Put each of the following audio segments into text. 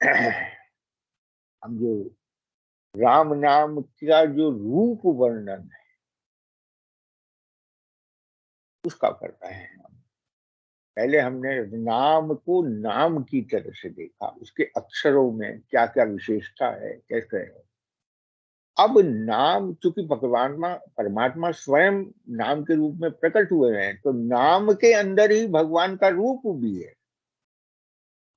हम जो राम नाम का जो रूप वर्णन है उसका कर रहे हैं हम। पहले हमने नाम को नाम की तरह से देखा, उसके अक्षरों में क्या क्या विशेषता है, कैसे है। अब नाम, चूंकि भगवान परमात्मा स्वयं नाम के रूप में प्रकट हुए हैं, तो नाम के अंदर ही भगवान का रूप भी है,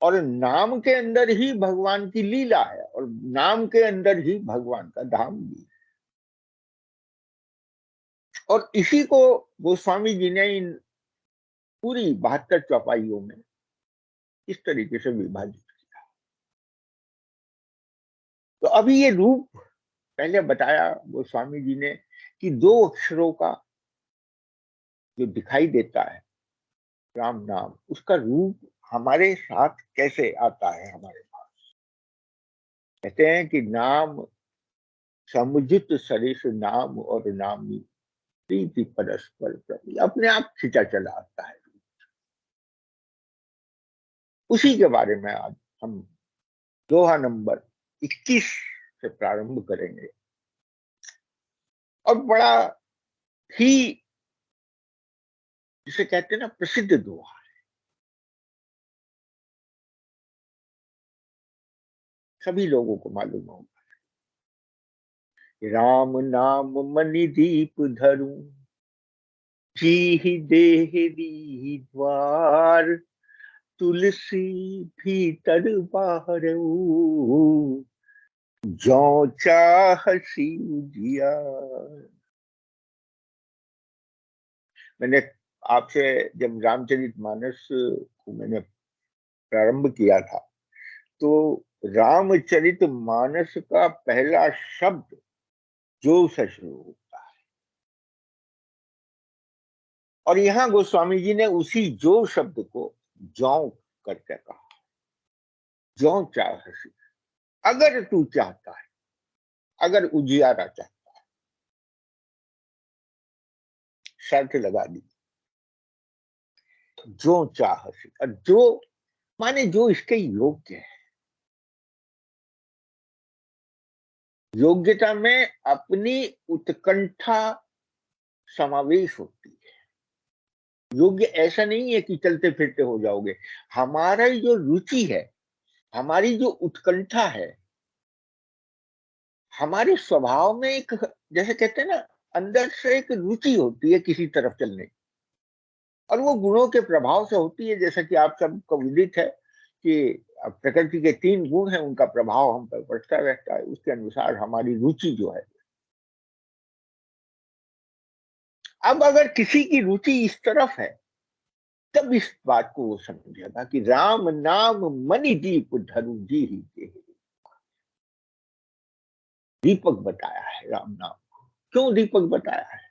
और नाम के अंदर ही भगवान की लीला है, और नाम के अंदर ही भगवान का धाम भी है। और इसी को गोस्वामी जी ने इन पूरी 72 चौपाइयों में इस तरीके से विभाजित किया। तो अभी ये रूप पहले बताया गोस्वामी जी ने कि दो अक्षरों का जो दिखाई देता है राम नाम, उसका रूप हमारे साथ कैसे आता है हमारे पास। कहते हैं कि नाम समुचित सरिस नाम और नामी प्रीति परस्पर प्रति, अपने आप खींचा चला आता है। उसी के बारे में आज हम दोहा नंबर 21 से प्रारंभ करेंगे। और बड़ा ही, जिसे कहते हैं ना, प्रसिद्ध दोहा, सभी लोगों को मालूम होगा। राम नाम मनि दीप धरूं, जी देह दी द्वार, तुलसी भीतर बाहर, जो चाहसी उजियार। मैंने आपसे, जब रामचरितमानस को मैंने प्रारंभ किया था, तो रामचरितमानस का पहला शब्द जो से शुरू होता है, और यहां गोस्वामी जी ने उसी जो शब्द को जौ करके कहा। जो चाहसी, अगर तू चाहता है, अगर उजियारा चाहता है, शर्त लगा दी। जो चाहसी, और जो माने जो इसके योग्य है। योग्यता में अपनी उत्कंठा समावेश होती है। योग्य ऐसा नहीं है कि चलते फिरते हो जाओगे। हमारा जो रुचि है, हमारी जो उत्कंठा है, हमारे स्वभाव में एक, जैसे कहते हैं ना, अंदर से एक रुचि होती है किसी तरफ चलने की, और वो गुणों के प्रभाव से होती है। जैसा कि आप सबको विदित है कि प्रकृति के 3 गुण हैं, उनका प्रभाव हम पर पड़ता रहता है, उसके अनुसार हमारी रुचि जो है। अब अगर किसी की रुचि इस तरफ है, तब इस बात को वो समझेगा कि राम नाम मणि दीप धरु जी ही के, दीपक बताया है राम नाम। क्यों दीपक बताया है?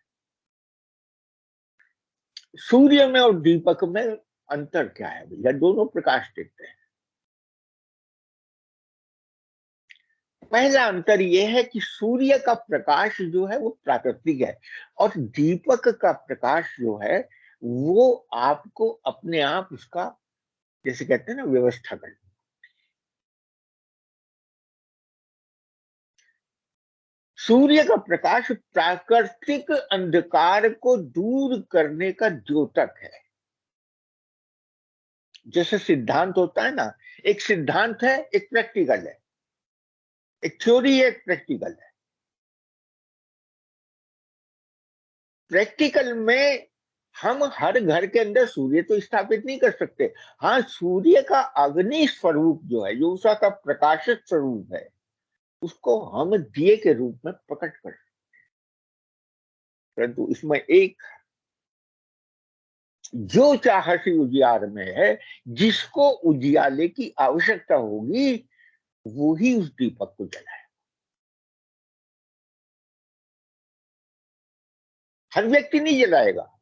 सूर्य में और दीपक में अंतर क्या है भैया? दोनों प्रकाश देते हैं। पहला अंतर यह है कि सूर्य का प्रकाश जो है वो प्राकृतिक है, और दीपक का प्रकाश जो है वो आपको अपने आप उसका, जैसे कहते हैं ना, व्यवस्था करना। सूर्य का प्रकाश प्राकृतिक अंधकार को दूर करने का द्योतक है। जैसे सिद्धांत होता है ना, एक सिद्धांत है, एक प्रैक्टिकल है, एक थ्योरी है, एक प्रैक्टिकल है। प्रैक्टिकल में हम हर घर के अंदर सूर्य तो स्थापित नहीं कर सकते। हाँ, सूर्य का अग्नि स्वरूप जो है, जो उसका प्रकाशित स्वरूप है, उसको हम दिए के रूप में प्रकट कर, परंतु इसमें एक जो चाहसी उजियार में है, जिसको उजियाले की आवश्यकता होगी, वो ही उस दीपक को जलाए। हर व्यक्ति नहीं जलाएगा,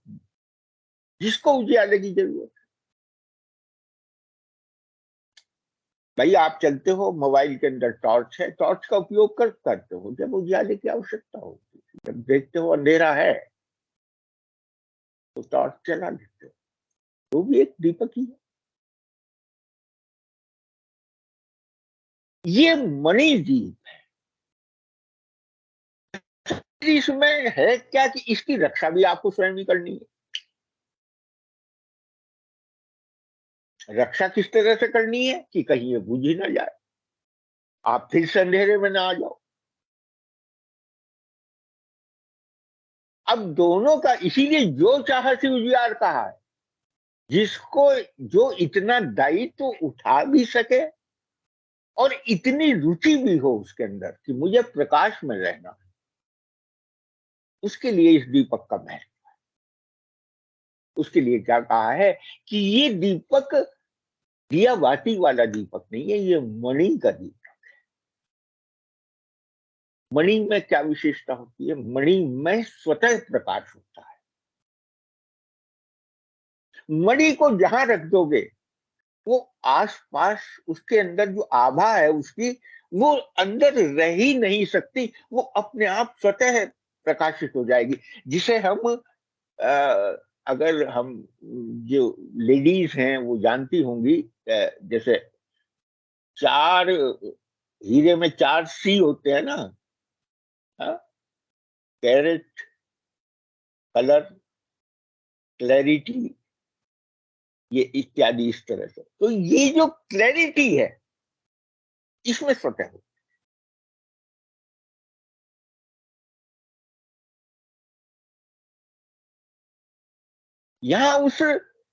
जिसको उजियाले की जरूरत। भाई, आप चलते हो, मोबाइल के अंदर टॉर्च है, टॉर्च का उपयोग करते हो जब उजियाले की आवश्यकता होती है। जब देखते हो अंधेरा है तो टॉर्च चला लेते हो, वो भी एक दीपक ही है। ये मणिदीप इसमें है क्या कि इसकी रक्षा भी आपको स्वयं ही करनी है। रक्षा किस तरह से करनी है कि कहीं ये बुझ ही ना जाए, आप फिर से अंधेरे में ना आ जाओ। अब दोनों का, इसीलिए जो चाहती उजियार कहा है, जिसको जो इतना दायित्व उठा भी सके और इतनी रुचि भी हो उसके अंदर कि मुझे प्रकाश में रहना, उसके लिए इस दीपक का महत्व। उसके लिए क्या कहा है कि ये दीपक दिया बाती वाला दीपक नहीं है, ये मणि का दीपक। मणि में क्या विशेषता होती है? मणि में स्वतः प्रकाश होता है। मणि को जहां रख दोगे, वो आसपास उसके अंदर जो आभा है उसकी, वो अंदर रह ही नहीं सकती, वो अपने आप स्वतः प्रकाशित हो जाएगी। जिसे हम अगर हम, जो लेडीज हैं वो जानती होंगी, जैसे चार हीरे में चार सी होते हैं ना, कैरेट, कलर, क्लैरिटी, ये इत्यादि, इस तरह से। तो ये जो क्लैरिटी है इसमें स्वतः हो। यहां उस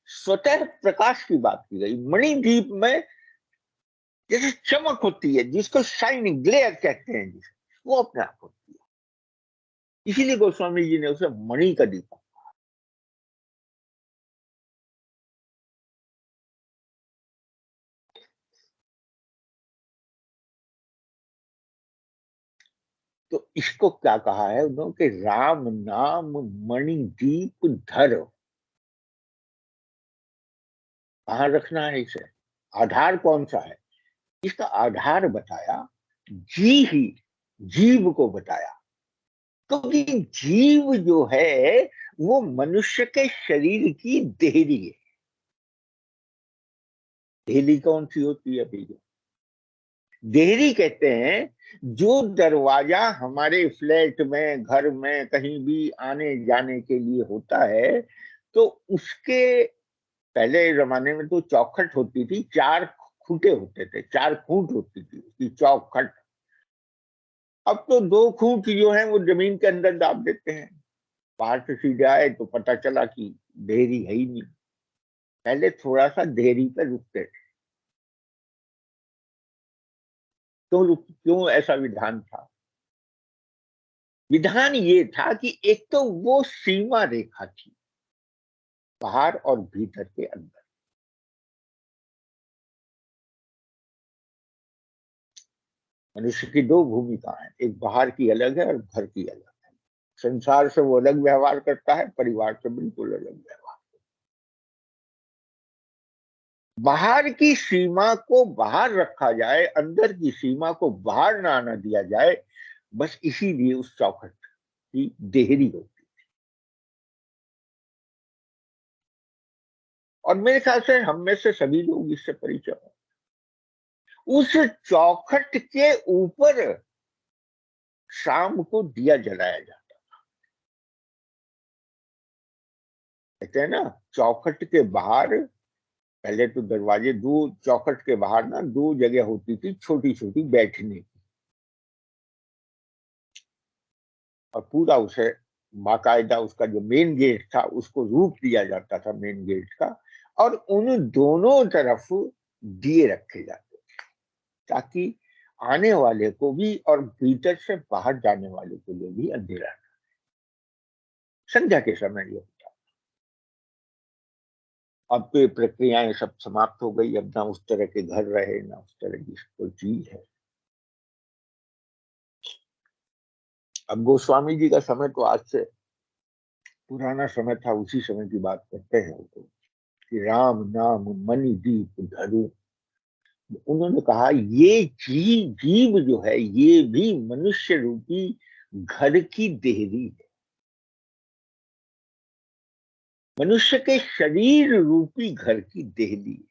स्वतः प्रकाश की बात की गई। मणिदीप में जैसे चमक होती है, जिसको शाइनिंग ग्लेयर कहते हैं, जिसे वो अपने आप होती है। इसीलिए गोस्वामी जी ने उसे मणि का दीपक। तो इसको क्या कहा है उन्होंने कि राम नाम मणि दीप धर। कहां रखना है इसे? आधार कौन सा है? इसका आधार बताया, जी ही, जीव को बताया। क्योंकि जीव जो है वो मनुष्य के शरीर की देहरी है। देहरी कौन सी होती है भैया? देहरी कहते हैं जो दरवाजा हमारे फ्लैट में, घर में, कहीं भी आने जाने के लिए होता है, तो उसके पहले जमाने में तो चौखट होती थी, चार खूंटे होते थे, चार खूंट होती थी उसकी चौखट। अब तो दो खूंट जो है वो जमीन के अंदर दाब देते हैं। बाहर से सीधे आए तो पता चला कि देहरी है ही नहीं। पहले थोड़ा सा देहरी पे रुकते थे। क्यों ऐसा विधान था? विधान ये था कि एक तो वो सीमा रेखा थी, बाहर और भीतर के अंदर। मनुष्य की दो भूमिका है, एक बाहर की अलग है और घर की अलग है। संसार से वो अलग व्यवहार करता है, परिवार से बिल्कुल अलग व्यवहार। बाहर की सीमा को बाहर रखा जाए, अंदर की सीमा को बाहर ना आना दिया जाए, बस इसीलिए उस चौखट की देहरी होती। और मेरे ख्याल से हम में से सभी लोग इससे परिचय हो। उस चौखट के ऊपर शाम को दिया जलाया जाता। कहते हैं ना, चौखट के बाहर, पहले तो दरवाजे, दो चौखट के बाहर ना दो जगह होती थी छोटी छोटी बैठने की, और पूरा उसे बाकायदा उसका जो मेन गेट था उसको रूप दिया जाता था, मेन गेट का। और उन दोनों तरफ दिए रखे जाते ताकि आने वाले को भी और भीतर से बाहर जाने वाले के लिए भी अंधेरा। संध्या के समय ये होता। अब तो ये प्रक्रियाएं सब समाप्त हो गई, अब ना उस तरह के घर रहे, ना उस तरह की कोई चीज है। अब गोस्वामी जी का समय तो आज से पुराना समय था, उसी समय की बात करते हैं वो तो, कि राम नाम मणि दीप धरू। उन्होंने कहा ये जीव जो है ये भी मनुष्य रूपी घर की देहरी है, मनुष्य के शरीर रूपी घर की देहरी है।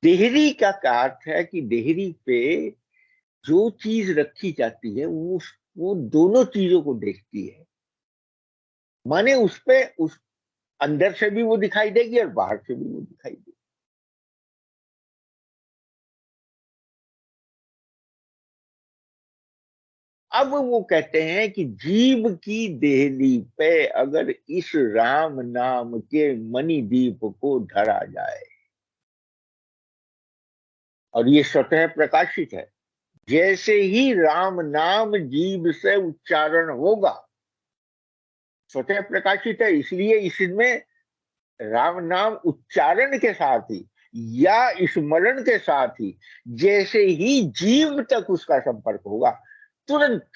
देहरी का क्या अर्थ है कि देहरी पे जो चीज रखी जाती है वो दोनों चीजों को देखती है, माने उस पे उस अंदर से भी वो दिखाई देगी और बाहर से भी वो दिखाई देगी। अब वो कहते हैं कि जीव की देहली पे अगर इस राम नाम के मणिदीप को धरा जाए, और ये स्वतः प्रकाशित है, जैसे ही राम नाम जीव से उच्चारण होगा, स्वतः प्रकाशित है, इसलिए इसमें राम नाम उच्चारण के साथ ही या स्मरण के साथ ही जैसे ही जीव तक उसका संपर्क होगा, तुरंत,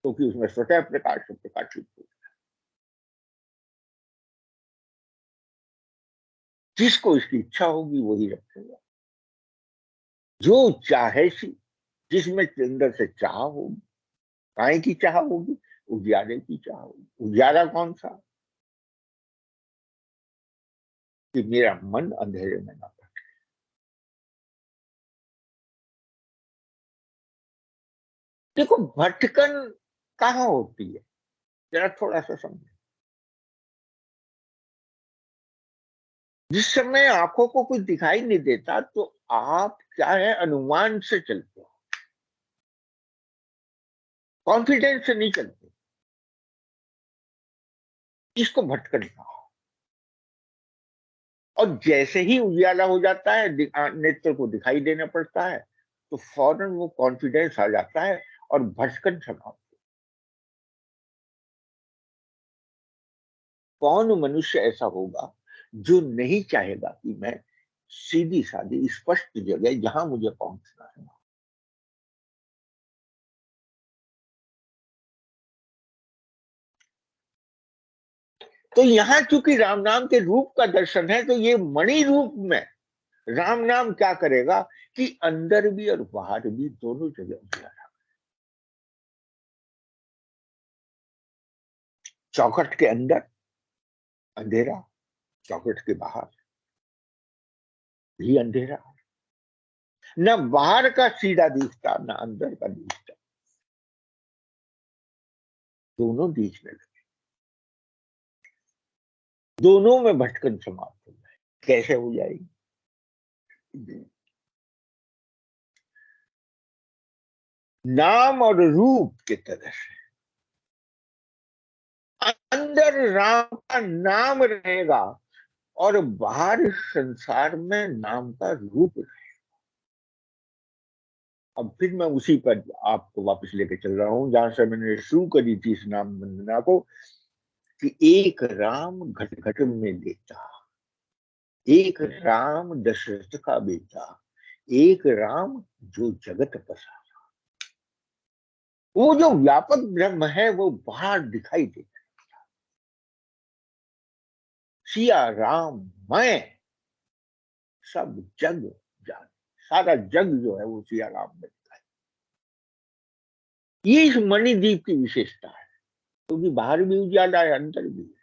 क्योंकि उसमें स्वतः प्रकाश से प्रकाशित होगा। जिसको इसकी इच्छा होगी वही रखेगा, जो चाहे सी, जिसमें अंदर से चाह होगी। काय की चाह होगी? उजियारे की चाह होगी। उजियारा कौन सा? कि मेरा मन अंधेरे में ना पड़े। देखो भटकन कहाँ होती है, जरा थोड़ा सा समझो। जिस समय आंखों को कुछ दिखाई नहीं देता तो आप क्या है, अनुमान से चलते हो, कॉन्फिडेंस से नहीं चलते। इसको भटकन कहा। और जैसे ही उजियाला हो जाता है, नेत्र को दिखाई देना पड़ता है, तो फौरन वो कॉन्फिडेंस आ जाता है और भटकन समाप्त। कौन मनुष्य ऐसा होगा जो नहीं चाहेगा कि मैं सीधी सादी स्पष्ट जगह जहां मुझे पहुंचना है। तो यहां चूंकि राम नाम के रूप का दर्शन है, तो ये मणि रूप में राम नाम क्या करेगा कि अंदर भी और बाहर भी दोनों जगह उजियारा। चौखट के अंदर अंधेरा, चौखट के बाहर भी अंधेरा। न बाहर का सीधा दिखता, न अंदर का दिखता, दोनों बीच में लगे, दोनों में भटकन समाप्त हो जाए। कैसे हो जाएगी? नाम और रूप की तरह से अंदर राम का नाम रहेगा और बाहर संसार में नाम का रूप रहेगा। अब फिर मैं उसी पर आपको वापस लेके चल रहा हूं जहां से मैंने शुरू करी थी इस नाम वंदना को, कि एक राम घट घट में लेता, एक राम दशरथ का बेटा, एक राम जो जगत पसारा। वो जो व्यापक ब्रह्म है वो बाहर दिखाई देता। सिया राम मैं सब जग जान, सारा जग जो है वो सिया राम में दिखाई। ये इस मणिद्वीप की विशेषता है, क्योंकि बाहर भी उजाला है, अंदर भी।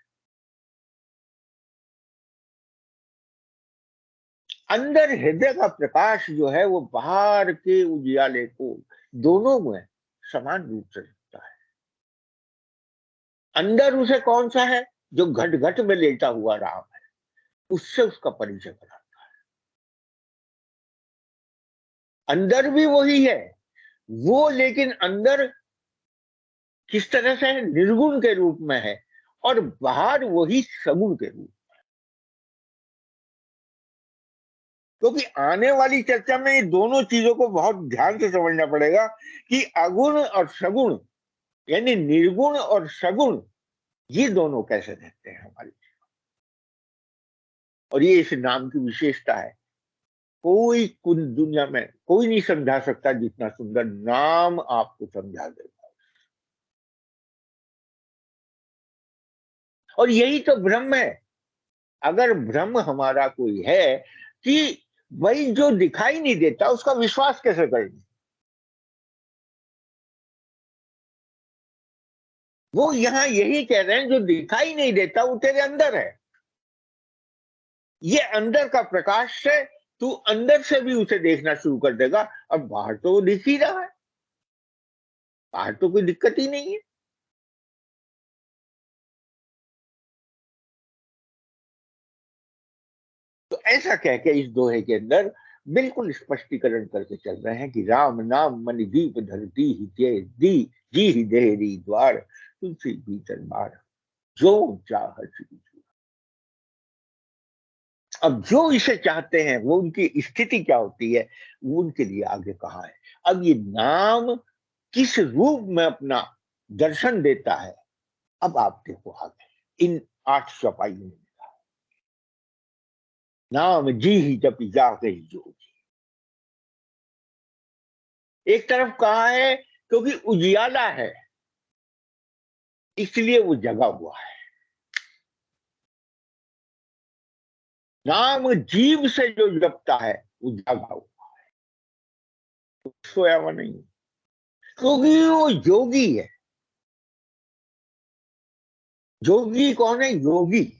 अंदर हृदय का प्रकाश जो है वो बाहर के उजियाले को दोनों में समान रूप से दिखता है। अंदर उसे कौन सा है? जो घट घट में लेटा हुआ राम है, उससे उसका परिचय कराता है। अंदर भी वही है वो, लेकिन अंदर किस तरह से है? निर्गुण के रूप में है, और बाहर वही सगुण के रूप। क्योंकि आने वाली चर्चा में ये दोनों चीजों को बहुत ध्यान से समझना पड़ेगा कि अगुण और सगुण, यानी निर्गुण और सगुण, ये दोनों कैसे रहते हैं हमारे। और ये इस नाम की विशेषता है। कोई कुल दुनिया में कोई नहीं समझा सकता जितना सुंदर नाम आपको समझा देगा। और यही तो ब्रह्म है। अगर ब्रह्म हमारा कोई है कि वही जो दिखाई नहीं देता उसका विश्वास कैसे करेंगे? वो यहां यही कह रहे हैं, जो दिखाई नहीं देता वो तेरे अंदर है। ये अंदर का प्रकाश है, तू अंदर से भी उसे देखना शुरू कर देगा। अब बाहर तो वो दिख ही रहा है, बाहर तो कोई दिक्कत ही नहीं है। तो ऐसा कह के इस दोहे के अंदर बिल्कुल स्पष्टीकरण करके चल रहे हैं कि राम नाम मन दीप धरती ही दे दी, जी ही देहरी द्वार तुलसी भीतर बार, जो चाह चुकी। अब जो इसे चाहते हैं वो उनकी स्थिति क्या होती है, वो उनके लिए आगे कहा है। अब ये नाम किस रूप में अपना दर्शन देता है, अब आप देखो आगे इन 8 चौपाइयों में। नाम जी ही जपी जा गई जो, एक तरफ कहा है क्योंकि उजियाला है इसलिए वो जगा हुआ है। नाम जीव से जो जपता है वो जगा हुआ, सोया हुआ नहीं, क्योंकि वो योगी है। योगी कौन है? योगी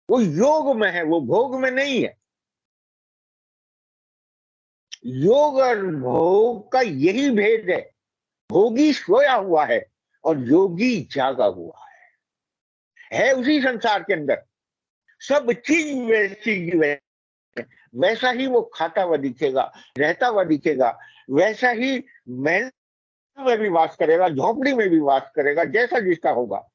वो योग में है, वो भोग में नहीं है। योग और भोग का यही भेद है। भोगी सोया हुआ है और योगी जागा हुआ है उसी संसार के अंदर। सब चीज वैसी की वैसा ही वो खाता हुआ दिखेगा, रहता हुआ दिखेगा, वैसा ही महल में भी वास करेगा, झोपड़ी में भी वास करेगा, जैसा जिसका होगा।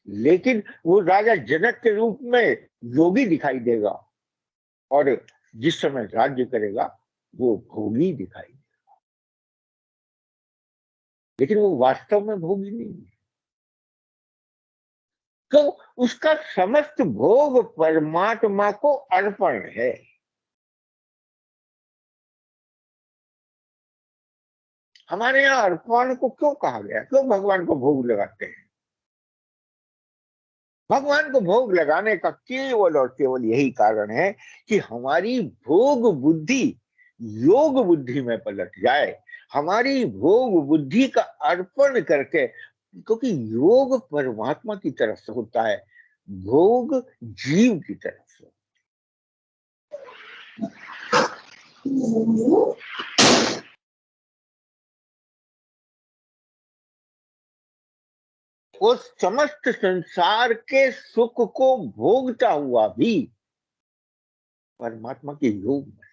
लेकिन वो राजा जनक के रूप में योगी दिखाई देगा, और जिस समय राज्य करेगा वो भोगी दिखाई देगा। लेकिन वो वास्तव में भोगी नहीं है, तो उसका समस्त भोग परमात्मा को अर्पण है। हमारे यहाँ अर्पण को क्यों कहा गया, क्यों भगवान को भोग लगाते हैं? भगवान को भोग लगाने का केवल और केवल यही कारण है कि हमारी भोग बुद्धि योग बुद्धि में पलट जाए, हमारी भोग बुद्धि का अर्पण करके। क्योंकि योग परमात्मा की तरफ से होता है, भोग जीव की तरफ से। वो समस्त संसार के सुख को भोगता हुआ भी परमात्मा के योग में,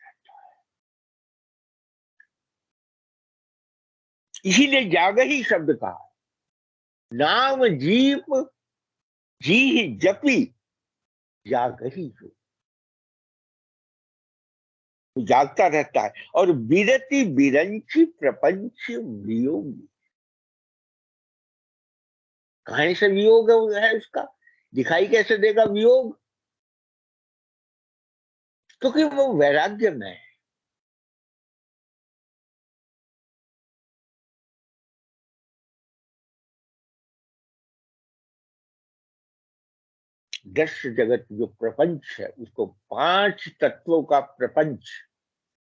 इसीलिए जाग ही शब्द कहा। नाम जीव जी ही जपी जाग ही जो, जागता रहता है। और विरति विरंची प्रपंच वियोगी, कहां से वियोग है उसका, दिखाई कैसे देगा वियोग? क्योंकि वो वैराग्य में है। दृश्य जगत जो प्रपंच है उसको 5 तत्वों का प्रपंच,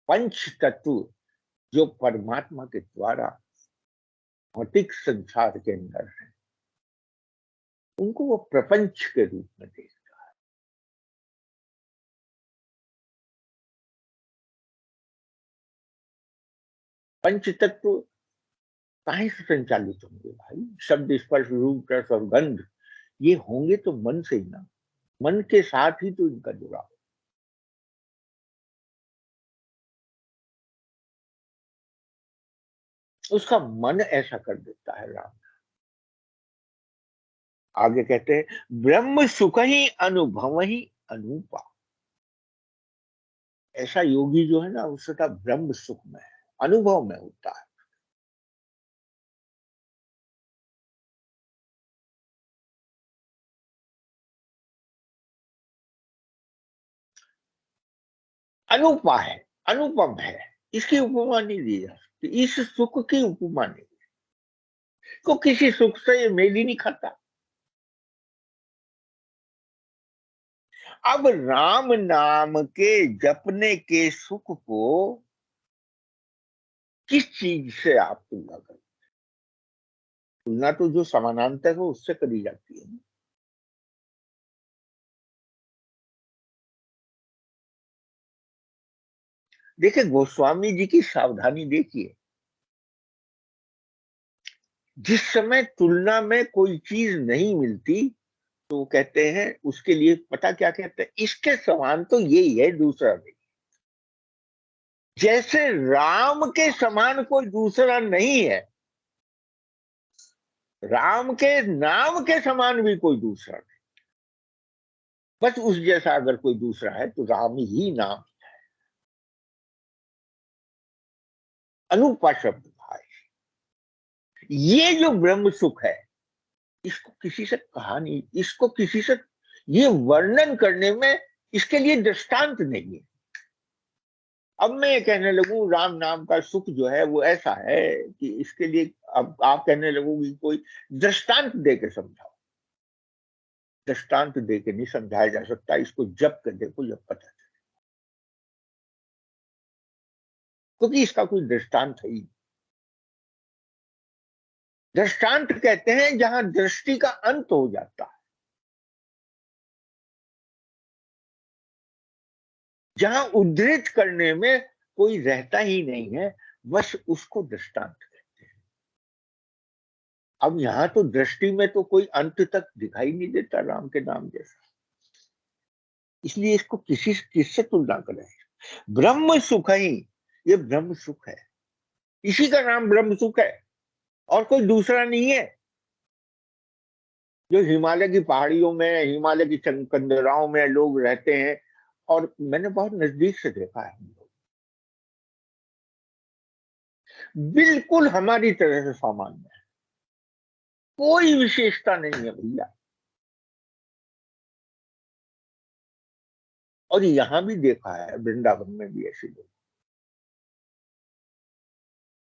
पंच तत्व जो परमात्मा के द्वारा भौतिक संसार के अंदर है, उनको वो प्रपंच के रूप में देख। पंच तत्व काहे से संचालित होंगे भाई? शब्द स्पर्श रूप रस और गंध, ये होंगे तो मन से ही ना, मन के साथ ही तो इनका जुड़ाव। उसका मन ऐसा कर देता है राम। आगे कहते हैं ब्रह्म सुख ही अनुभव ही अनूपा। ऐसा योगी जो है ना वो सदा ब्रह्म सुख में है, अनुभव में होता है। अनुपा है, अनुपम है, इसकी उपमा नहीं दी जा सकती, इस सुख की उपमा नहीं। को किसी सुख से ये मेल ही नहीं खाता। अब राम नाम के जपने के सुख को किस चीज से आप तुलना करें? तुलना तो जो समानांतर हो उससे करी जाती है। देखिए गोस्वामी जी की सावधानी देखिए, जिस समय तुलना में कोई चीज नहीं मिलती तो कहते हैं उसके लिए, पता क्या कहते हैं, इसके समान तो यही है, दूसरा नहीं। जैसे राम के समान कोई दूसरा नहीं है, राम के नाम के समान भी कोई दूसरा नहीं, बस उस जैसा अगर कोई दूसरा है तो राम ही नाम। अनुपा शब्द भाई, ये जो ब्रह्म सुख है, इसको किसी से कहा नहीं, इसको किसी से ये वर्णन करने में इसके लिए दृष्टांत नहीं है। अब मैं ये कहने लगूं राम नाम का सुख जो है वो ऐसा है कि इसके लिए अब आप कहने लगोगे कोई दृष्टांत दे के समझाओ। दृष्टांत दे के नहीं समझाया जा सकता, इसको जब कर देखो जब पता चले, क्योंकि इसका कोई दृष्टांत है ही। दृष्टांत कहते हैं जहां दृष्टि का अंत हो जाता है, जहां उद्धृत करने में कोई रहता ही नहीं है, बस उसको दृष्टांत कहते हैं। अब यहां तो दृष्टि में तो कोई अंत तक दिखाई नहीं देता राम के नाम जैसा, इसलिए इसको किससे तुलना करें। ब्रह्म सुख ही, ये ब्रह्म सुख है, इसी का नाम ब्रह्म सुख है, और कोई दूसरा नहीं है। जो हिमालय की पहाड़ियों में, हिमालय की कंदराओं में लोग रहते हैं, और मैंने बहुत नजदीक से देखा है, बिल्कुल हमारी तरह से सामान्य है, कोई विशेषता नहीं है भैया। और यहां भी देखा है, वृंदावन में भी ऐसे लोग,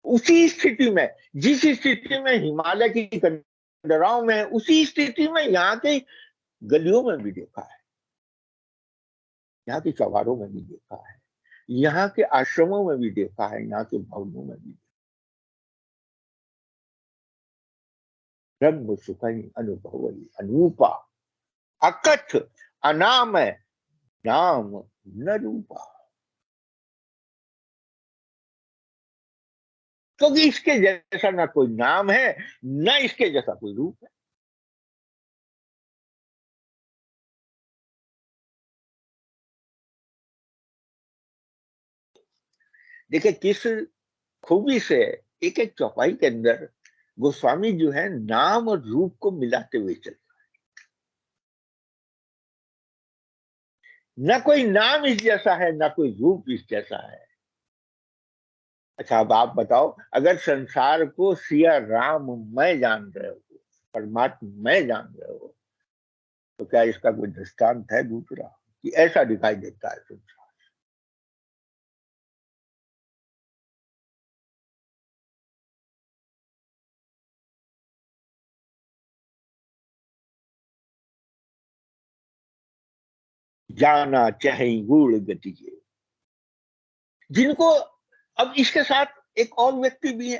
उसी स्थिति में, जिस स्थिति में हिमालय की कंदराओं में है, उसी स्थिति में यहाँ के गलियों में भी देखा है, यहाँ के चौबारों में भी देखा है, यहाँ के आश्रमों में भी देखा है, यहाँ के भवनों में भी। ब्रह्म सुखई अनुभवई अनूपा, अकथ अनाम नाम न रूपा। क्योंकि इसके जैसा ना कोई नाम है, न इसके जैसा कोई रूप है। देखिए किस खूबी से एक एक चौपाई के अंदर गोस्वामी जो है नाम और रूप को मिलाते हुए चलते, न कोई नाम इस जैसा है, न कोई रूप इस जैसा है। अच्छा अब आप बताओ, अगर संसार को सिया राम मैं जान रहे हो, परमात्मा मैं जान रहे हो, तो क्या इसका कोई दृष्टांत है दूसरा कि ऐसा दिखाई देता है संसार। जाना चाहे गूढ़ गति, जिनको, अब इसके साथ एक और व्यक्ति भी है,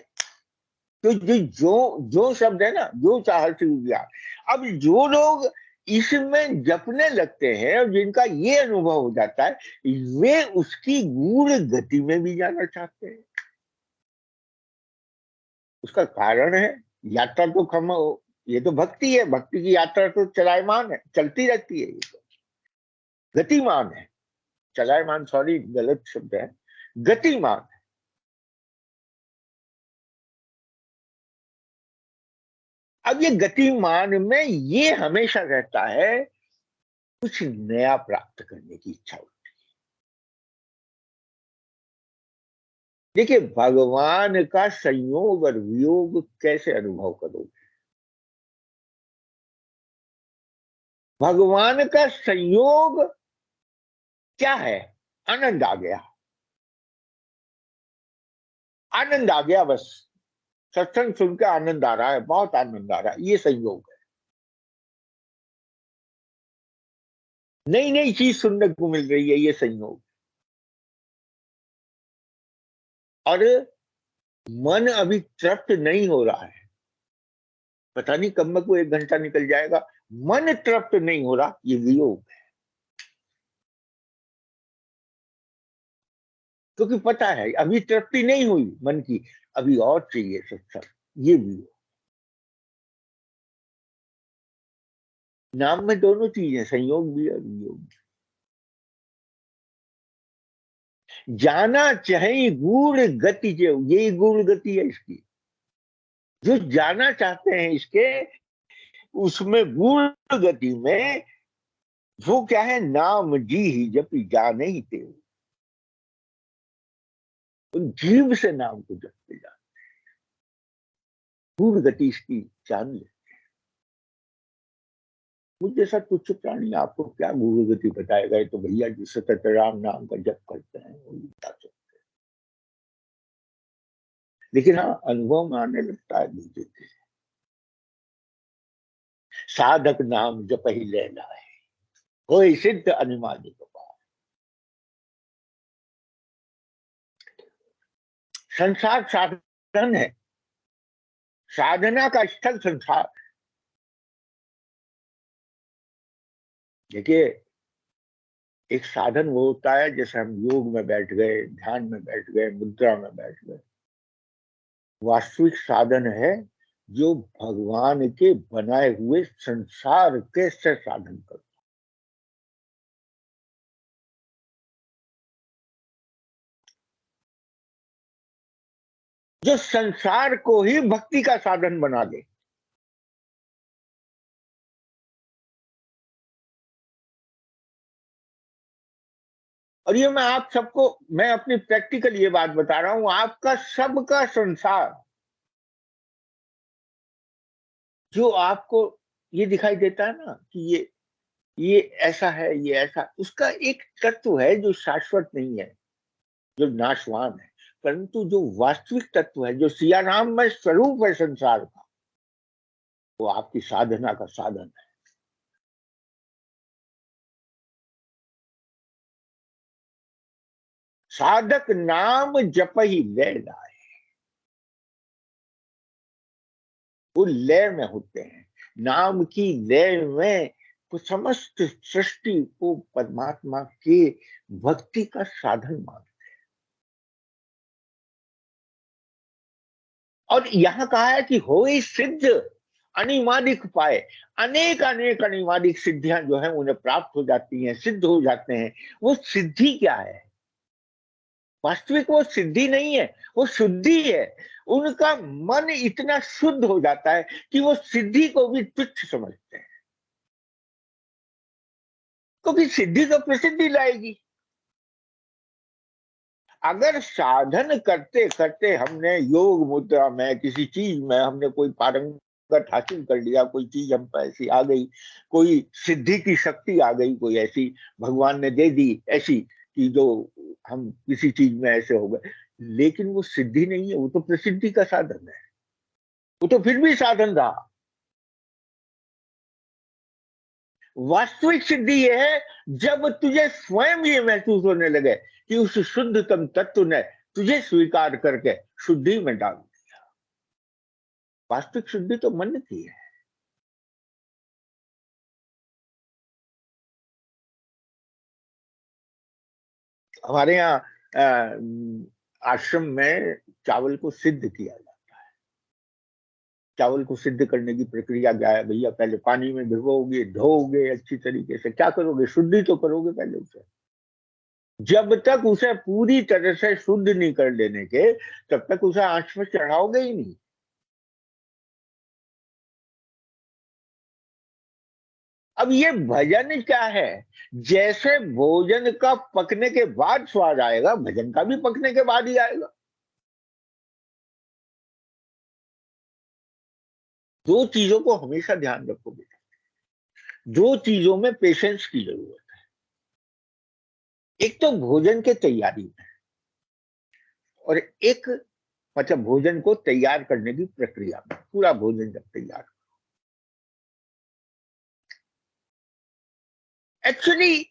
तो जो शब्द है ना, जो चाहत विज्ञान, अब जो लोग इसमें जपने लगते हैं और जिनका ये अनुभव हो जाता है, वे उसकी गूढ़ गति में भी जाना चाहते हैं। उसका कारण है, यात्रा तो कम, ये तो भक्ति है, भक्ति की यात्रा तो चलायमान है, चलती रहती है, ये तो गतिमान है। चलायमान सॉरी गलत शब्द है, गतिमान है। अब ये गतिमान में ये हमेशा रहता है, कुछ नया प्राप्त करने की इच्छा होती है। देखिए भगवान का संयोग और वियोग कैसे अनुभव करोगे। भगवान का संयोग क्या है, आनंद आ गया, आनंद आ गया बस, सत्संग सुन के आनंद आ रहा है, बहुत आनंद आ रहा है, ये संयोग है। नई नई चीज सुनने को मिल रही है, ये संयोग। और मन अभी तृप्त नहीं हो रहा है, पता नहीं कब में को 1 घंटा निकल जाएगा, मन तृप्त नहीं हो रहा, ये वियोग है। क्योंकि पता है अभी तृप्ति नहीं हुई मन की, अभी और चाहिए सत्संग। ये भी हो। नाम में दोनों चीजें, संयोग भी और वियोग भी। जाना चाहे गूढ़ गति जो, यही गूढ़ गति है इसकी। जो जाना चाहते हैं इसके, उसमें गूढ़ गति में वो क्या है, नाम जी ही जपी जाने ही ते, उन जीव से नाम को जपते जा, गूढ़ गति इसकी जान ले। मुझ जैसा तुच्छ प्राणी आपको क्या गूढ़ गति बताएगा, ये तो भैया जी सतत राम नाम का जप करते हैं वो बता सकते। लेकिन हाँ, अनुभव में आने लगता है धीरे धीरे। साधक नाम जप ही लेना है, कोई सिद्ध अनुमानिक पार। संसार साधन है, साधना का स्थल संसार। देखिए, एक साधन वो होता है जैसे हम योग में बैठ गए, ध्यान में बैठ गए, मुद्रा में बैठ गए। वास्तविक साधन है जो भगवान के बनाए हुए संसार के से साधन कर, जो संसार को ही भक्ति का साधन बना दे। और ये मैं आप सबको, मैं अपनी प्रैक्टिकल ये बात बता रहा हूं, आपका सबका संसार जो आपको ये दिखाई देता है ना कि ये ऐसा है, ये ऐसा, उसका एक तत्व है जो शाश्वत नहीं है, जो नाशवान है। परंतु जो वास्तविक तत्व है, जो सिया राम में स्वरूप है संसार का, वो आपकी साधना का साधन है। साधक नाम जप ही लय लाए, वो लय में होते हैं, नाम की लय में वो समस्त सृष्टि को परमात्मा के भक्ति का साधन मान। और यहां कहा है कि हो सिद्ध अनिमादिक पाए, अनेक अनेक अनिमादिक सिद्धियां जो है उन्हें प्राप्त हो जाती हैं, सिद्ध हो जाते हैं। वो सिद्धि क्या है? वास्तविक वो सिद्धि नहीं है, वो शुद्धि है। उनका मन इतना शुद्ध हो जाता है कि वो सिद्धि को भी तुच्छ समझते हैं, क्योंकि सिद्धि तो प्रसिद्धि लाएगी। अगर साधन करते करते हमने योग मुद्रा में, किसी चीज में हमने कोई पारंगत हासिल कर लिया, कोई चीज हम पे ऐसी आ गई, कोई सिद्धि की शक्ति आ गई, कोई ऐसी भगवान ने दे दी ऐसी कि जो हम किसी चीज में ऐसे हो गए, लेकिन वो सिद्धि नहीं है, वो तो प्रसिद्धि का साधन है, वो तो फिर भी साधन रहा। वास्तविक सिद्धि ये है जब तुझे स्वयं ये महसूस होने लगे कि उस शुद्धतम तत्व ने तुझे स्वीकार करके शुद्धि में डाल दिया। वास्तविक शुद्धि तो मन की है। हमारे यहाँ आश्रम में चावल को सिद्ध किया जाता है। चावल को सिद्ध करने की प्रक्रिया क्या है भैया? पहले पानी में भिगोगे, धोओगे अच्छी तरीके से, क्या करोगे? शुद्धि तो करोगे पहले उसे। जब तक उसे पूरी तरह से शुद्ध नहीं कर लेने के, तब तक उसे आंच में चढ़ाओगे ही नहीं। अब ये भजन क्या है? जैसे भोजन का पकने के बाद स्वाद आएगा, भजन का भी पकने के बाद ही आएगा। दो चीजों को हमेशा ध्यान रखोगे, दो चीजों में पेशेंस की जरूरत है। एक तो भोजन के तैयारी में, और एक मतलब भोजन को तैयार करने की प्रक्रिया में। पूरा भोजन जब तैयार, एक्चुअली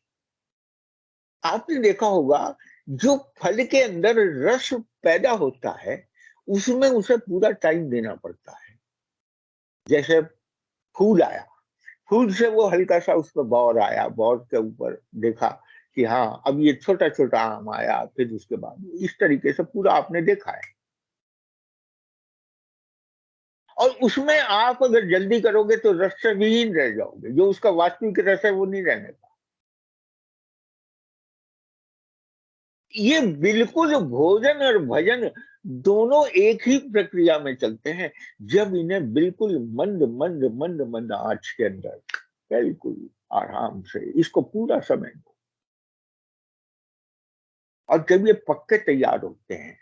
आपने देखा होगा, जो फल के अंदर रस पैदा होता है उसमें उसे पूरा टाइम देना पड़ता है। जैसे फूल आया, फूल से वो हल्का सा उस पर बौर आया, बौर के ऊपर देखा कि हाँ अब ये छोटा छोटा आम आया, फिर उसके बाद इस तरीके से पूरा आपने देखा है। और उसमें आप अगर जल्दी करोगे तो रस से विहीन रह जाओगे, जो उसका वास्तविक रस है वो नहीं रहने का। ये बिल्कुल भोजन और भजन दोनों एक ही प्रक्रिया में चलते हैं, जब इन्हें बिल्कुल मंद मंद मंद मंद आंच के अंदर बिल्कुल आराम से इसको पूरा समय दो, और जब ये पक्के तैयार होते हैं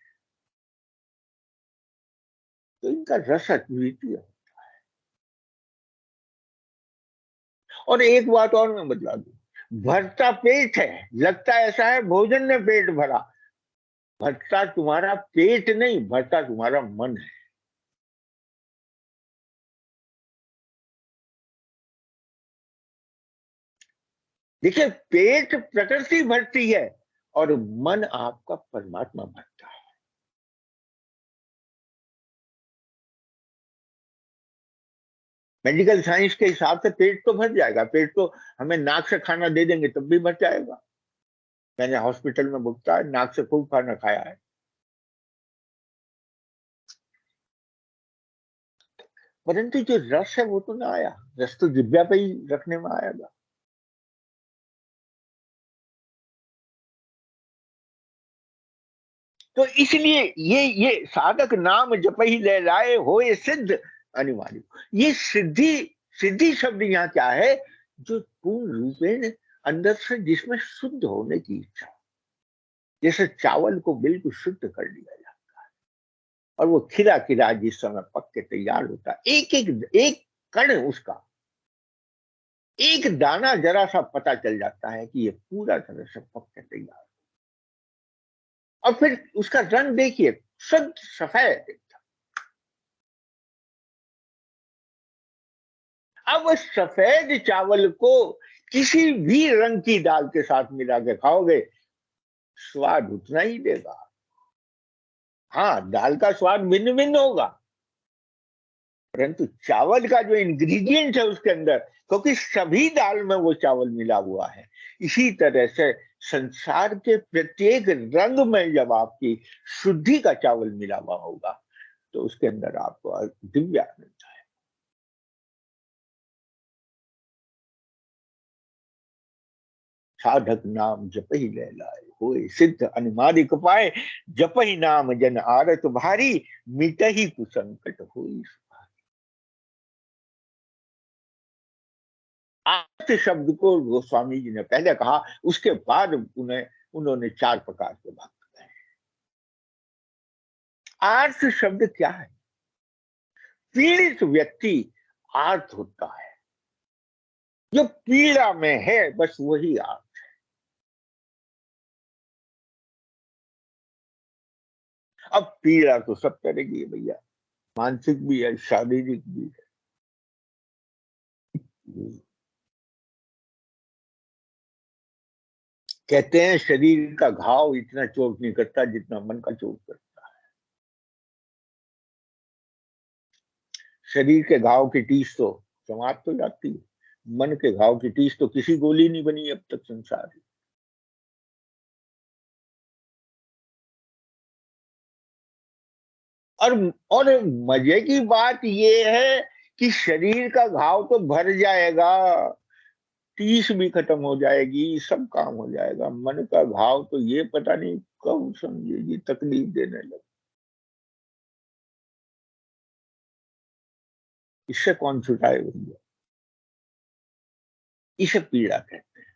तो इनका रस अद्वितीय। और एक बात और मैं बतला दूं, भरता पेट है, लगता ऐसा है भोजन ने पेट भरा, भरता तुम्हारा पेट नहीं, भरता तुम्हारा मन है। देखिए, पेट प्रकृति भरती है और मन आपका परमात्मा भरता है। मेडिकल साइंस के हिसाब से पेट तो भर जाएगा, पेट तो हमें नाक से खाना दे देंगे तब भी भर जाएगा। मैंने हॉस्पिटल में भुगता है, नाक से खूब खाना खाया है। परंतु जो रस है वो तो ना आया, रस तो जिब्या पे ही रखने में आएगा। तो इसलिए ये साधक नाम जप ही ले लाए होए सिद्ध अनिवार्य। ये सिद्धि, सिद्धि शब्द यहाँ क्या है, जो पूर्ण रूपेण अंदर से जिसमें शुद्ध होने की इच्छा, जैसे चावल को बिल्कुल शुद्ध कर लिया जाए और वो खिला खिला जिस समय पक के तैयार होता है, एक कण उसका, एक दाना जरा सा पता चल जाता है कि ये पूरा तरह से पक के तैयार। और फिर उसका रंग देखिए, शुद्ध सफेद। अब सफेद चावल को किसी भी रंग की दाल के साथ मिला के खाओगे, स्वाद उतना ही देगा। हाँ, दाल का स्वाद भिन्न भिन्न होगा, परंतु चावल का जो इंग्रेडिएंट है उसके अंदर, क्योंकि सभी दाल में वो चावल मिला हुआ है, इसी तरह से संसार के प्रत्येक रंग में जब आपकी शुद्धि का चावल मिला हुआ होगा तो उसके अंदर आपको दिव्य आनंद है। साधक नाम जप ही ले लाए होए सिद्ध अनुमानिक पाए, जप ही नाम जन आरत भारी, मिट ही कुसंकट होई। आर्त शब्द को गोस्वामी जी ने पहले कहा, उसके बाद उन्हें उन्होंने चार प्रकार के भक्त कहे। आर्त शब्द क्या है? पीड़ित व्यक्ति आर्त होता है, जो पीड़ा में है बस वही आर्त। अब पीड़ा तो सब तरह की है भैया, मानसिक भी है, शारीरिक भी है। कहते हैं शरीर का घाव इतना चोट नहीं करता जितना मन का चोट करता। शरीर के घाव की टीस तो समाप्त हो जाती है, मन के घाव की टीस तो किसी गोली नहीं बनी अब तक संसार में। और और मजे की बात ये है कि शरीर का घाव तो भर जाएगा, टीस भी खत्म हो जाएगी, सब काम हो जाएगा, मन का घाव तो ये पता नहीं कब समझेगी तकलीफ देने लगे। इससे कौन छुटाए भैया? इसे पीड़ा कहते हैं।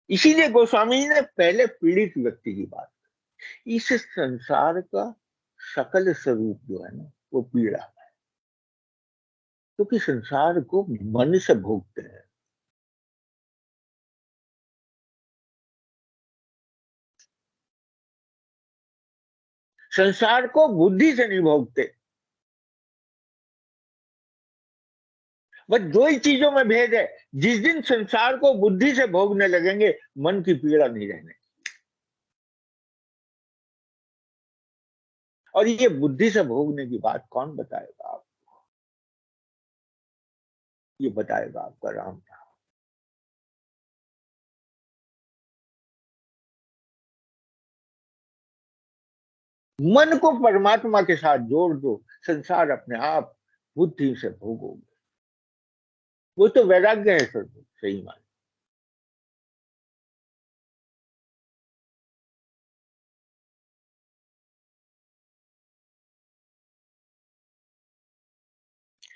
इसीलिए गोस्वामी जी ने पहले पीड़ित व्यक्ति की बात, इस संसार का सकल स्वरूप जो है ना वो पीड़ा है, क्योंकि संसार को मन से भोगते हैं। संसार को बुद्धि से नहीं भोगते। बस दो ही चीजों में भेद है, जिस दिन संसार को बुद्धि से भोगने लगेंगे मन की पीड़ा नहीं रहने। और ये बुद्धि से भोगने की बात कौन बताएगा आप? ये बताएगा आपका राम नाम। मन को परमात्मा के साथ जोड़ दो, संसार अपने आप बुद्धि से भोगोगे। वो तो वैराग्य है सर, सही मान।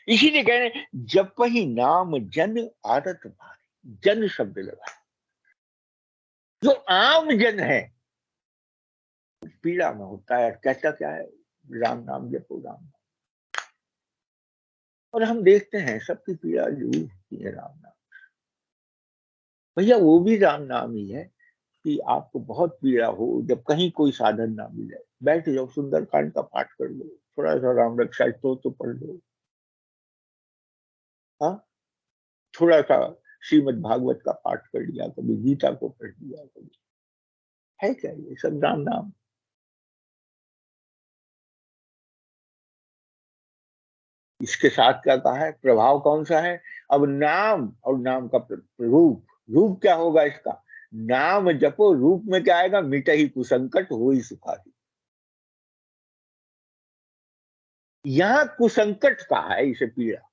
इसीलिए कह रहे हैं, जप ही नाम जन आदत भारी। जन शब्द लगा, जो आम जन है पीड़ा में होता है, कहता क्या है, राम नाम जपो, राम नाम। और हम देखते हैं सबकी पीड़ा जरूर होती है राम नाम। भैया वो भी राम नाम ही है कि आपको बहुत पीड़ा हो, जब कहीं कोई साधन ना मिले, बैठ जाओ, सुंदरकांड का पाठ कर लो, थोड़ा सा राम रक्षा तो पढ़ लो, हाँ, थोड़ा सा श्रीमद् भागवत का पाठ कर लिया, कभी गीता को पढ़ लिया, कभी, है क्या ये सब राम नाम। इसके साथ क्या कहा है, प्रभाव कौन सा है। अब नाम और नाम का रूप, रूप क्या होगा इसका, नाम जपो, रूप में क्या आएगा, मिट ही कुसंकट हो ही सुखारी। यहां कुसंकट कहा है इसे, पीड़ा।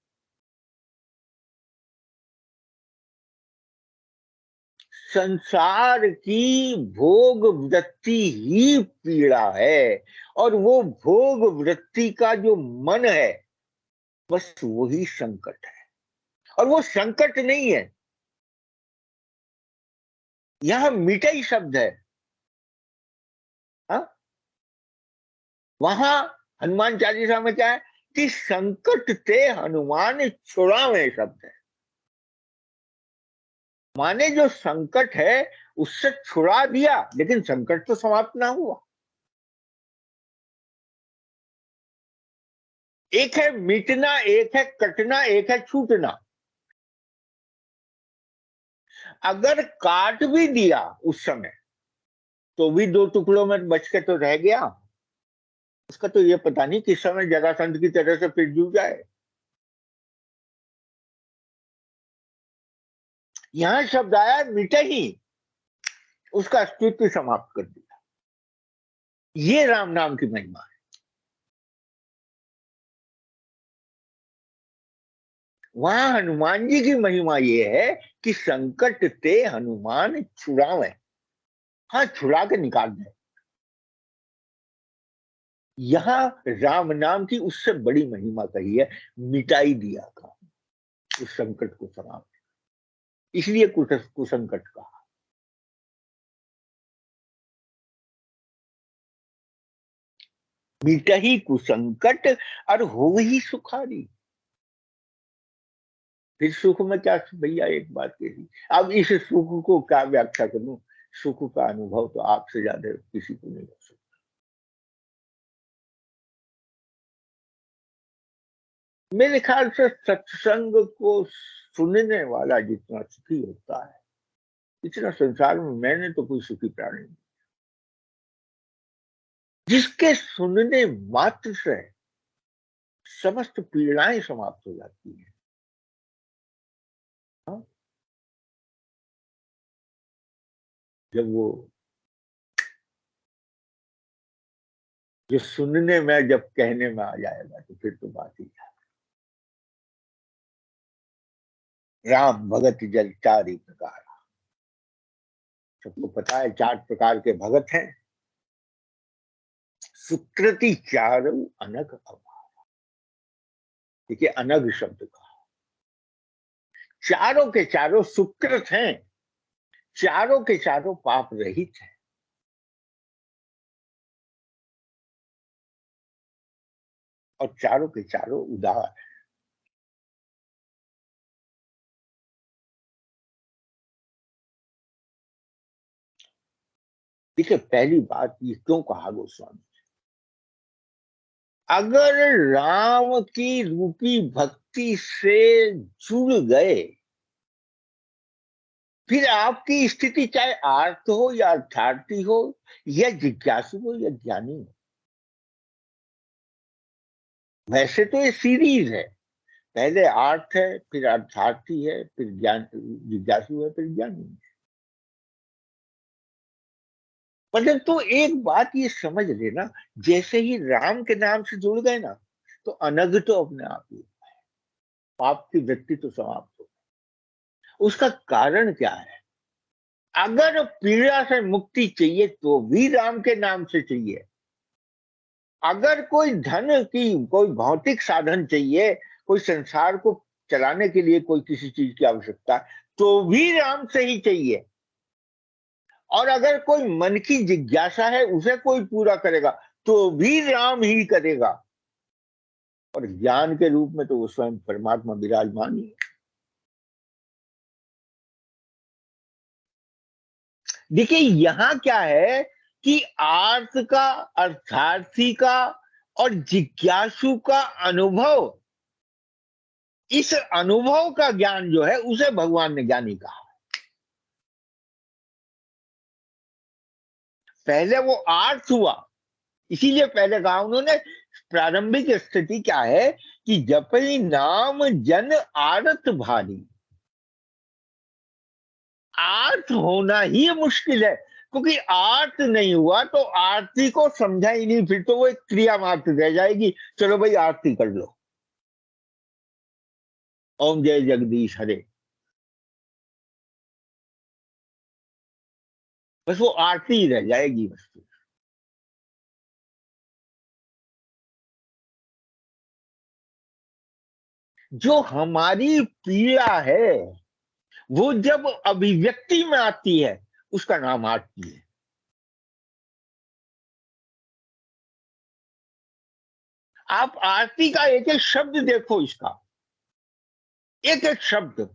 संसार की भोग वृत्ति ही पीड़ा है, और वो भोग वृत्ति का जो मन है, बस वही संकट है। और वो संकट नहीं है, यहां मिटाई शब्द है। हा? वहां हनुमान चालीसा में क्या है कि संकट ते हनुमान छुड़ावे शब्द है। माने जो संकट है उससे छुड़ा दिया, लेकिन संकट तो समाप्त ना हुआ। एक है मिटना, एक है कटना, एक है छूटना। अगर काट भी दिया उस समय, तो भी दो टुकड़ों में बच के तो रह गया। उसका तो ये पता नहीं किस समय जरासंध की तरह से फिर जू जाए। यहां शब्द आया मिटे ही, उसका अस्तित्व समाप्त कर दिया। ये राम नाम की महिमा है। वहां हनुमान जी की महिमा ये है कि संकट ते हनुमान छुड़ावे, हाँ, छुड़ा के निकाल दे। यहां राम नाम की उससे बड़ी महिमा कही है, मिटाई दिया का उस संकट को समाप्त, इसलिए कुसंकट कहा। मिट ही कुसंकट और हो ही सुखारी। फिर सुख में क्या, भैया एक बात कही, अब इस सुख को क्या व्याख्या करूं। सुख का अनुभव तो आपसे ज्यादा किसी को नहीं हो सकता। मेरे ख्याल से सत्संग को सुनने वाला जितना सुखी होता है, इतना संसार में मैंने तो कोई सुखी प्राणी नहीं। जिसके सुनने मात्र से समस्त पीड़ाएं समाप्त हो जाती हैं। हाँ? जब वो, जो सुनने में जब कहने में आ जाएगा तो फिर तो बात ही क्या। राम भगत जल चारि प्रकार। सबको पता है 4 प्रकार के भगत हैं। सुकृति चारु अनग अभाव। देखिए अनग शब्द का, चारों के चारों सुकृत हैं, चारों के चारों पाप रहित हैं, और चारों के चारों उदार हैं। देखिए पहली बात, ये क्यों कहा गोस्वामी, अगर राम की रूपी भक्ति से जुड़ गए, फिर आपकी स्थिति चाहे आर्त हो या अर्थार्थी हो, या जिज्ञासु हो या ज्ञानी हो। वैसे तो ये सीरीज है, पहले आर्थ है, फिर अर्थार्थी है, फिर ज्ञान जिज्ञासु है, फिर ज्ञानी है। मतलब तो एक बात ये समझ लेना, जैसे ही राम के नाम से जुड़ गए ना, तो अनग तो अपने आप ही, पाप की वृत्ति तो समाप्त हो। उसका कारण क्या है? अगर पीड़ा से मुक्ति चाहिए तो भी राम के नाम से चाहिए। अगर कोई धन की, कोई भौतिक साधन चाहिए, कोई संसार को चलाने के लिए कोई किसी चीज की आवश्यकता है, तो भी राम से ही चाहिए। और अगर कोई मन की जिज्ञासा है, उसे कोई पूरा करेगा, तो भी राम ही करेगा। और ज्ञान के रूप में तो वो स्वयं परमात्मा विराजमान ही है। देखिए यहां क्या है कि आर्थ का, अर्थार्थी का और जिज्ञासु का अनुभव, इस अनुभव का ज्ञान जो है उसे भगवान ने ज्ञानी कहा। पहले वो आर्थ हुआ, इसीलिए पहले कहा उन्होंने, प्रारंभिक स्थिति क्या है कि जपई नाम जन आरत भारी। आर्थ होना ही मुश्किल है, क्योंकि आर्थ नहीं हुआ तो आरती को समझा ही नहीं, फिर तो वो एक क्रिया मात्र रह जाएगी। चलो भाई आरती कर लो, ओम जय जगदीश हरे, बस वो आरती ही रह जाएगी बस। जो हमारी पीड़ा है वो जब अभिव्यक्ति में आती है, उसका नाम आरती है। आप आरती का एक एक शब्द देखो, इसका एक एक शब्द,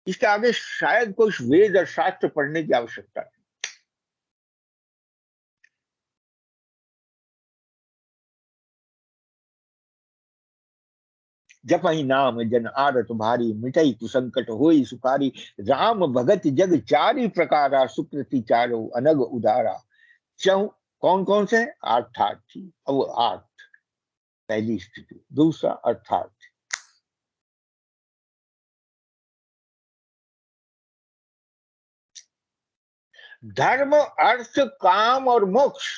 इसके आगे शायद कुछ वेद और शास्त्र पढ़ने की आवश्यकता है। जपहि नाम जन आरत भारी, मिटई कुसंकट होई सुखारी, राम भगत जग चारि प्रकारा, सुकृति चारो अनग उदारा। चौ कौन कौन से? अर्थार्थी, अब आर्थ पहली स्थिति, दूसरा अर्थार्थ। धर्म, अर्थ, काम और मोक्ष,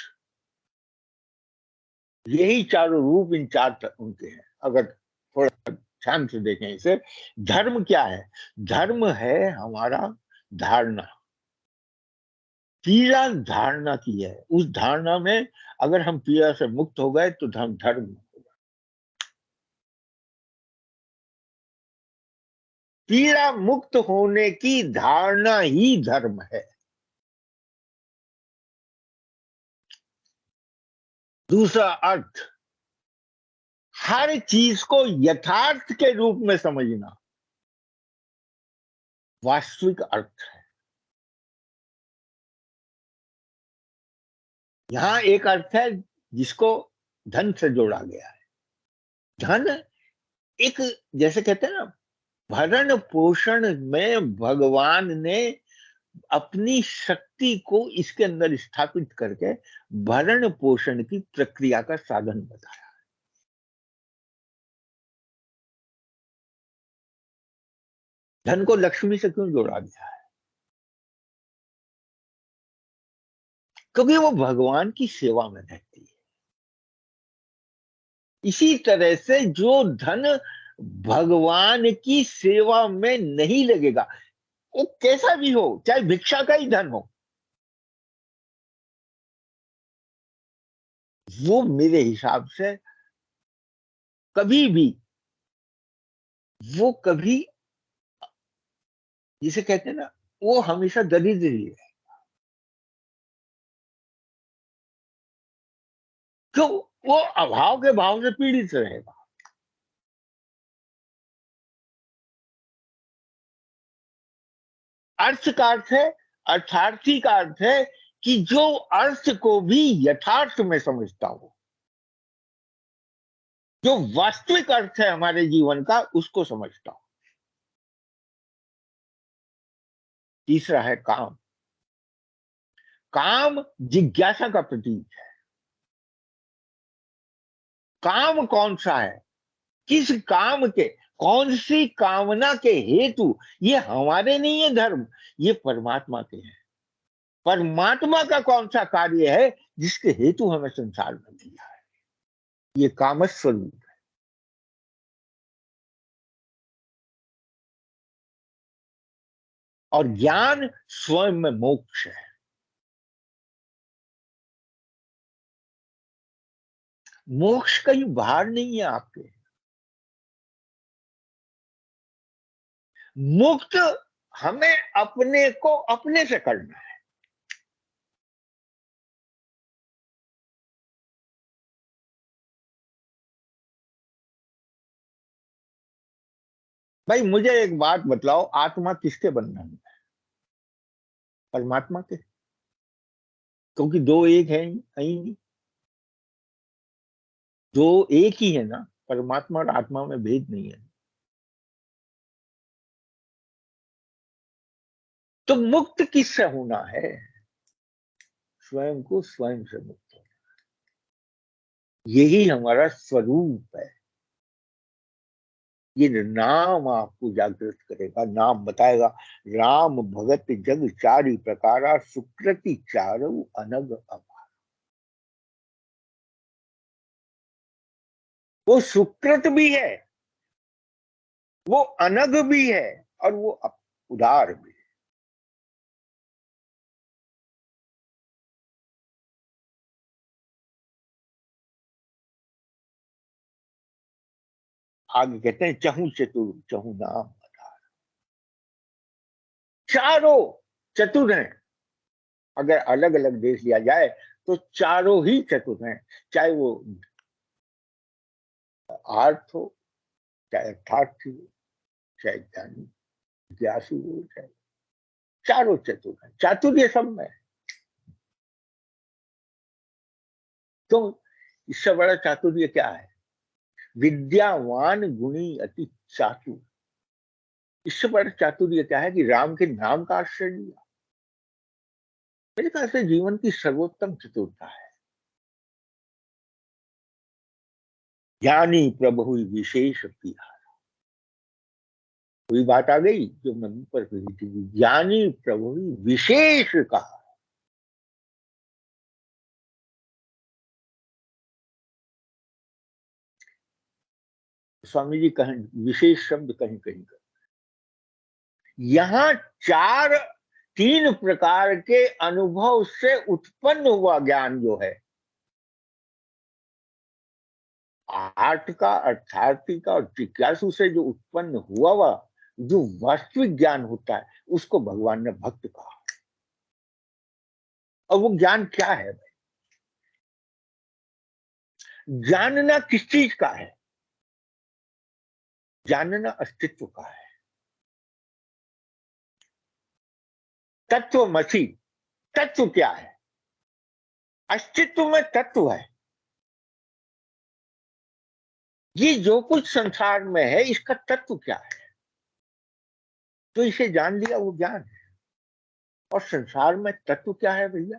यही चारों रूप इन चार उनके हैं। अगर थोड़ा ध्यान से देखें इसे, धर्म क्या है? धर्म है हमारा धारणा। पीड़ा धारणा की है, उस धारणा में अगर हम पीड़ा से मुक्त हो गए तो धर्म धर्म होगा। पीड़ा मुक्त होने की धारणा ही धर्म है। दूसरा अर्थ, हर चीज को यथार्थ के रूप में समझना, वास्तविक अर्थ है। यहां एक अर्थ है जिसको धन से जोड़ा गया है। धन एक, जैसे कहते हैं ना, भरण पोषण में भगवान ने अपनी शक्ति को इसके अंदर स्थापित करके भरण पोषण की प्रक्रिया का साधन बताया। धन को लक्ष्मी से क्यों जोड़ा गया है? क्योंकि वो भगवान की सेवा में रहती है। इसी तरह से जो धन भगवान की सेवा में नहीं लगेगा, वो कैसा भी हो, चाहे भिक्षा का ही धन हो, वो मेरे हिसाब से कभी भी, वो कभी, जिसे कहते हैं ना, वो हमेशा दरिद्र ही है। क्यों? वो अभाव के भाव से पीड़ित रहेगा। अर्थ का अर्थ है, अर्थार्थी का अर्थ है कि जो अर्थ को भी यथार्थ में समझता हो, जो वास्तविक अर्थ है हमारे जीवन का, उसको समझता हो। तीसरा है काम। काम जिज्ञासा का प्रतीक है। काम कौन सा है? किस काम के, कौन सी कामना के हेतु, ये हमारे नहीं है धर्म, ये परमात्मा के हैं। परमात्मा का कौन सा कार्य है जिसके हेतु हमें संसार में दिया है, ये काम स्वरूप है। और ज्ञान स्वयं में मोक्ष है। मोक्ष कहीं बाहर नहीं है आपके। मुक्त हमें अपने को अपने से करना है। भाई मुझे एक बात बतलाओ, आत्मा किसके बंधन में है? परमात्मा के। क्योंकि दो एक है ही नहीं, दो एक ही है ना, परमात्मा और आत्मा में भेद नहीं है। तो मुक्त किससे होना है? स्वयं को स्वयं से मुक्त होना, यही हमारा स्वरूप है। ये नाम आपको जागृत करेगा, नाम बताएगा। राम भगत जग चारि प्रकारा, सुकृति चारु अनग अपार। वो सुकृत भी है, वो अनग भी है, और वो उदार भी है। आगे कहते हैं चहु चतुर चहु नाम आधार। चारों चतुर हैं। अगर अलग अलग देश लिया जाए तो चारों ही चतुर हैं। चाहे वो आर्थ हो, चाहे अर्थार्थी हो, चाहे ज्ञानी जिज्ञासु हो, चाहे, चारों चतुर हैं। चातुर्य सब में। तो इससे बड़ा चातुर्य क्या है? विद्यावान गुणी अति चातुर। इससे बड़ा चातुर्य क्या है कि राम के नाम का आश्रय लिया। मेरे ख्याल से जीवन की सर्वोत्तम चतुरता है। ज्ञानी प्रभु विशेष किया। कोई बात आ गई जो मैं ऊपर कही थी, ज्ञानी प्रभु विशेष कहा। स्वामी जी कहें विशेष शब्द कहीं कहीं कर, यहां चार, तीन प्रकार के अनुभव से उत्पन्न हुआ ज्ञान जो है, आर्ट का, अर्थार्थी का और जिज्ञासु से जो उत्पन्न हुआ हुआ जो वास्तविक ज्ञान होता है, उसको भगवान ने भक्त कहा। और वो ज्ञान क्या है भाई? जानना किस चीज का है? जानना अस्तित्व का है। तत्वमसि, तत्व क्या है? अस्तित्व में तत्व है। ये जो कुछ संसार में है इसका तत्व क्या है? तो इसे जान लिया, वो ज्ञान है। और संसार में तत्व क्या है भैया?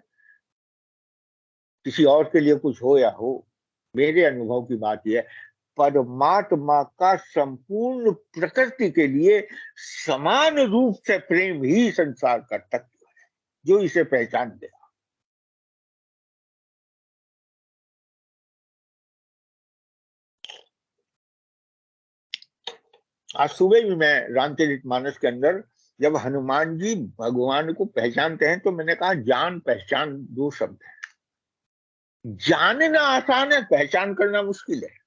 किसी और के लिए कुछ हो या हो, मेरे अनुभव की बात यह है, परमात्मा का संपूर्ण प्रकृति के लिए समान रूप से प्रेम ही संसार का तत्व है, जो इसे पहचान दे। आज सुबह भी मैं रामचरितमानस के अंदर जब हनुमान जी भगवान को पहचानते हैं तो मैंने कहा जान पहचान दो शब्द है। जानना आसान है, पहचान करना मुश्किल है।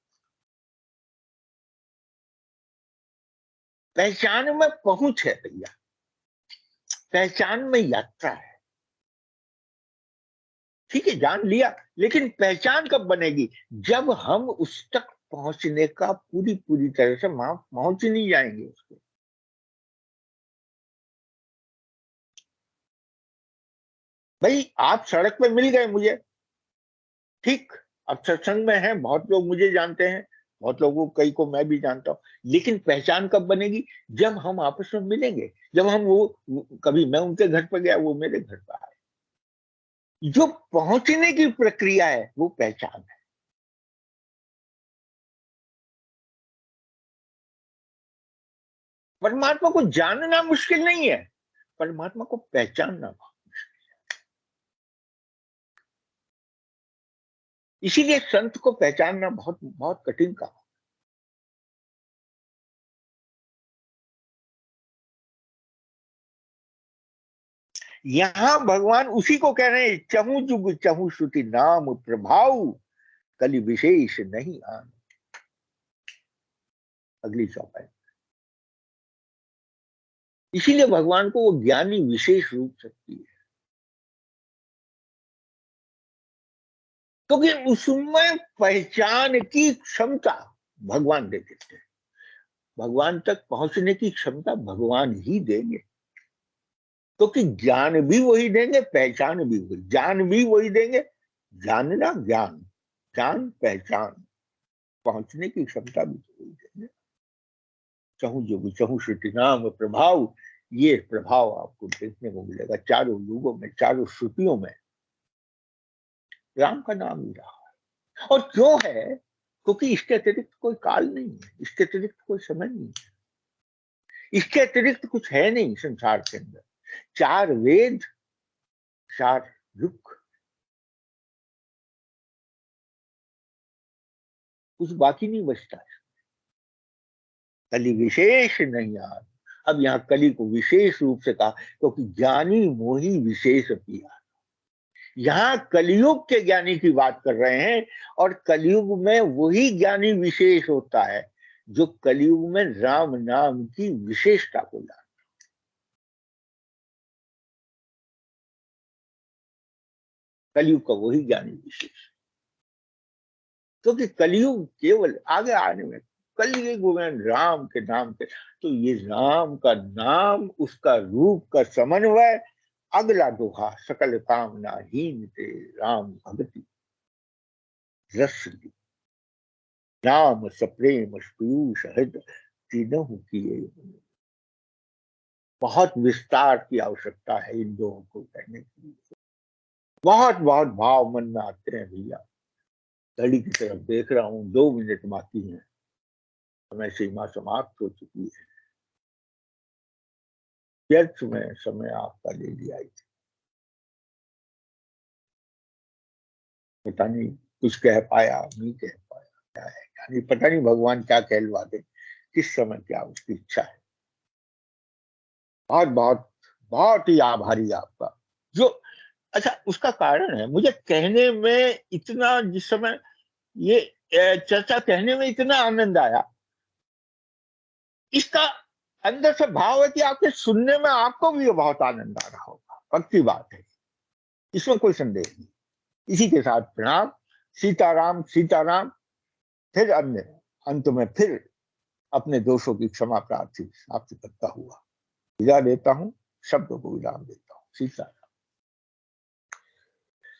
पहचान में पहुंच है भैया, पहचान में यात्रा है। ठीक है, जान लिया, लेकिन पहचान कब बनेगी? जब हम उस तक पहुंचने का पूरी पूरी तरह से वहां पहुंच नहीं जाएंगे उसको। भाई आप सड़क पे मिल गए मुझे, ठीक, अब सत्संग में है, बहुत लोग मुझे जानते हैं, बहुत लोगों, कई को मैं भी जानता हूं, लेकिन पहचान कब बनेगी? जब हम आपस में मिलेंगे, जब हम कभी मैं उनके घर पर गया, वो मेरे घर पर आए। जो पहुंचने की प्रक्रिया है वो पहचान है। परमात्मा को जानना मुश्किल नहीं है, परमात्मा को पहचानना बहुत मुश्किल है। इसीलिए संत को पहचानना बहुत बहुत कठिन काम। यहां भगवान उसी को कह रहे हैं, चहु जुग चहु श्रुति नाम प्रभाव, कलि विशेष नहीं आन। अगली चौपाई। इसीलिए भगवान को वो ज्ञानी विशेष रूप शक्ति है, क्योंकि उसमें पहचान की क्षमता भगवान दे देते हैं। भगवान तक पहुंचने की क्षमता भगवान ही देंगे, क्योंकि ज्ञान भी वही देंगे, पहचान भी वही, ज्ञान भी वही देंगे, जानना ज्ञान, जान पहचान, पहुंचने की क्षमता भी वही देंगे। चहु युग चहु श्रुति नाम प्रभाव, ये प्रभाव आपको देखने को मिलेगा चारों युगों में, चारों श्रुतियों में राम का नाम ही रहा है। और क्यों है? क्योंकि इसके अतिरिक्त कोई काल नहीं है, इसके अतिरिक्त कोई समय नहीं है, इसके अतिरिक्त कुछ है नहीं संसार के अंदर। चार वेद, चार युग, कुछ बाकी नहीं बचता है। कलि विशेष नहीं यार। अब यहाँ कलि को विशेष रूप से कहा, क्योंकि ज्ञानी मोही विशेष पिया। यहाँ कलयुग के ज्ञानी की बात कर रहे हैं, और कलयुग में वही ज्ञानी विशेष होता है जो कलयुग में राम नाम की विशेषता को जानता। कलयुग का वही ज्ञानी विशेष, क्योंकि कलयुग केवल आगे आने में, कलयुग में राम के नाम के, तो ये राम का नाम, उसका रूप का समन्वय। अगला दोहा, सकल कामना हीन ते राम भगति रस ली, राम सप्रेम पीयूष हृद तीनों किए। बहुत विस्तार की आवश्यकता है इन दोनों को कहने के लिए। बहुत बहुत भाव मन में आते हैं भैया। घड़ी की तरफ देख रहा हूं, 2 मिनट बाकी हैं, समय सीमा समाप्त हो चुकी है। व्यर्थ में समय आपका ले लिया, पता नहीं कुछ कह पाया नहीं कह पाया, क्या है यानी पता नहीं भगवान क्या कहलवा दे, किस समय क्या उसकी इच्छा है। बहुत बहुत बहुत ही आभारी आपका। जो अच्छा, उसका कारण है मुझे कहने में इतना, जिस समय ये चर्चा कहने में इतना आनंद आया, इसका अंदर से भाव है कि आपके सुनने में आपको भी ये बहुत आनंद आ रहा होगा। पक्की बात है, इसमें कोई संदेह नहीं। इसी के साथ प्रणाम। सीताराम सीताराम। फिर अन्य अंत में फिर अपने दोषों की क्षमा प्रार्थी आपसे करता हुआ विदा देता हूं, शब्दों को विराम देता हूं। सीताराम।